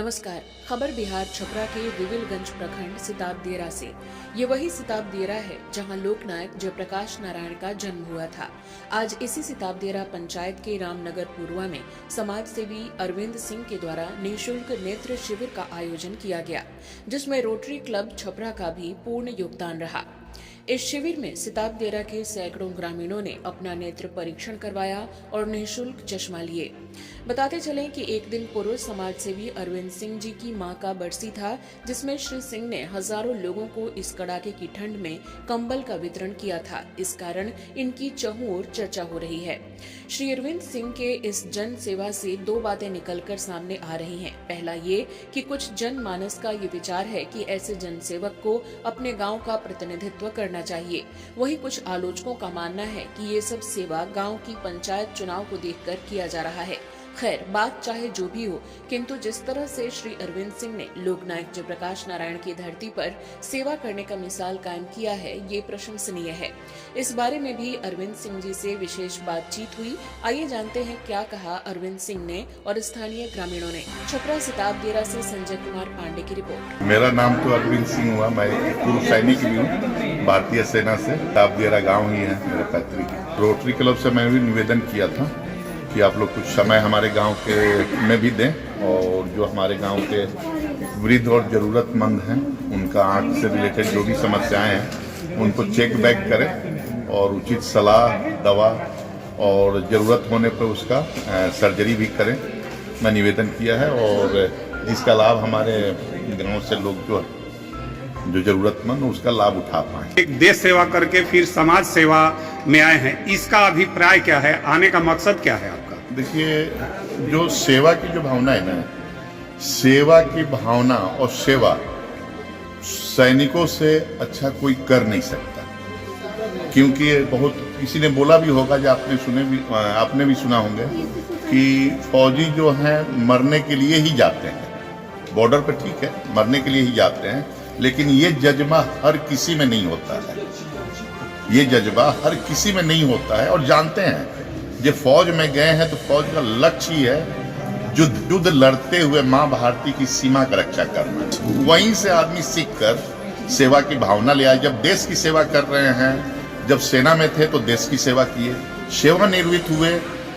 नमस्कार। खबर बिहार छपरा के विविलगंज प्रखंड सिताब दियरा से। ये वही सिताब दियरा है जहां लोकनायक जयप्रकाश नारायण का जन्म हुआ था। आज इसी सिताब दियरा पंचायत के रामनगर पूर्वा में समाज सेवी अरविंद सिंह के द्वारा निःशुल्क नेत्र शिविर का आयोजन किया गया, जिसमें रोटरी क्लब छपरा का भी पूर्ण योगदान रहा। इस शिविर में सिताब दियरा के सैकड़ों ग्रामीणों ने अपना नेत्र परीक्षण करवाया और निःशुल्क चश्मा लिए। बताते चलें कि एक दिन पूर्व समाज सेवी अरविंद सिंह जी की मां का बरसी था, जिसमें श्री सिंह ने हजारों लोगों को इस कड़ाके की ठंड में कंबल का वितरण किया था। इस कारण इनकी चहुं ओर चर्चा हो रही है। श्री अरविंद सिंह के इस जन सेवा से दो बातें निकलकर सामने आ रही हैं। पहला ये कि कुछ जनमानस का ये विचार है कि ऐसे जनसेवक को अपने गांव का प्रतिनिधित्व करना चाहिए। वहीं कुछ आलोचकों का मानना है कि ये सब सेवा गांव की पंचायत चुनाव को देखकर किया जा रहा है। खैर, बात चाहे जो भी हो, किंतु जिस तरह से श्री अरविंद सिंह ने लोकनायक जयप्रकाश नारायण की धरती पर सेवा करने का मिसाल कायम किया है, ये प्रशंसनीय है। इस बारे में भी अरविंद सिंह जी से विशेष बातचीत हुई। आइए जानते हैं क्या कहा अरविंद सिंह ने और स्थानीय ग्रामीणों ने। छपरा सिताब दियरा से संजय कुमार पांडे की रिपोर्ट। मेरा नाम तो अरविंद सिंह हुआ। मैं एक पूर्व सैनिक भी हूँ, भारतीय सेना से। सिताब दियरा गाँव ही है मेरा पैतृक। रोटरी क्लब से मैं भी निवेदन किया था कि आप लोग कुछ समय हमारे गांव के में भी दें, और जो हमारे गांव के वृद्ध और जरूरतमंद हैं उनका आंख से रिलेटेड जो भी समस्याएं हैं उनको चेक बैक करें और उचित सलाह, दवा और ज़रूरत होने पर उसका सर्जरी भी करें। मैं निवेदन किया है और जिसका लाभ हमारे गांव से लोग जो जरूरतमंद उसका लाभ उठा पाए। एक देश सेवा करके फिर समाज सेवा में आए हैं, इसका अभिप्राय क्या है? आने का मकसद क्या है आपका? देखिए, जो सेवा की जो भावना है ना, सेवा की भावना और सेवा सैनिकों से अच्छा कोई कर नहीं सकता। क्योंकि बहुत किसी ने बोला भी होगा, जो आपने भी सुना होंगे कि फौजी जो हैं मरने के लिए ही जाते हैं। बॉर्डर पे ठीक है, मरने के लिए ही जाते हैं, लेकिन ये जज्बा हर किसी में नहीं होता है। ये जज्बा हर किसी में नहीं होता है। और जानते हैं, जो फौज में गए हैं तो फौज का लक्ष्य ही है युद्ध लड़ते हुए माँ भारती की सीमा का रक्षा करना। वहीं से आदमी सीख कर सेवा की भावना ले आए। जब देश की सेवा कर रहे हैं, जब सेना में थे तो देश की सेवा किए, सेवानिवृत्त हुए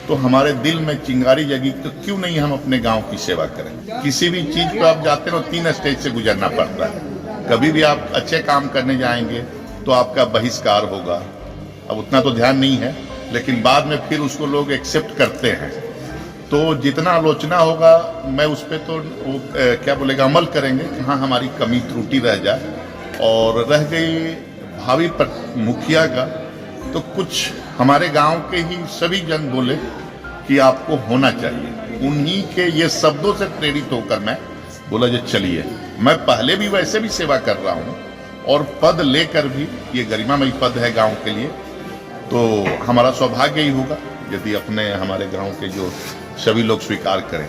तो हमारे दिल में चिंगारी जगी, तो क्यों नहीं हम अपने गांव की सेवा करें। किसी भी चीज पर आप जाते हो 3 स्टेज से गुजरना पड़ता है। कभी भी आप अच्छे काम करने जाएंगे तो आपका बहिष्कार होगा। अब उतना तो ध्यान नहीं है, लेकिन बाद में फिर उसको लोग एक्सेप्ट करते हैं। तो जितना आलोचना होगा, मैं उस पर तो क्या बोलेगा, अमल करेंगे कि हाँ हमारी कमी त्रुटि रह जाए। और रह गई भावी मुखिया का, तो कुछ हमारे गांव के ही सभी जन बोले कि आपको होना चाहिए। उन्हीं के ये शब्दों से प्रेरित होकर मैं बोला, जो चलिए, मैं पहले भी वैसे भी सेवा कर रहा हूँ और पद लेकर भी, ये गरिमामयी पद है गांव के लिए, तो हमारा सौभाग्य ही होगा यदि हमारे गांव के जो सभी लोग स्वीकार करें।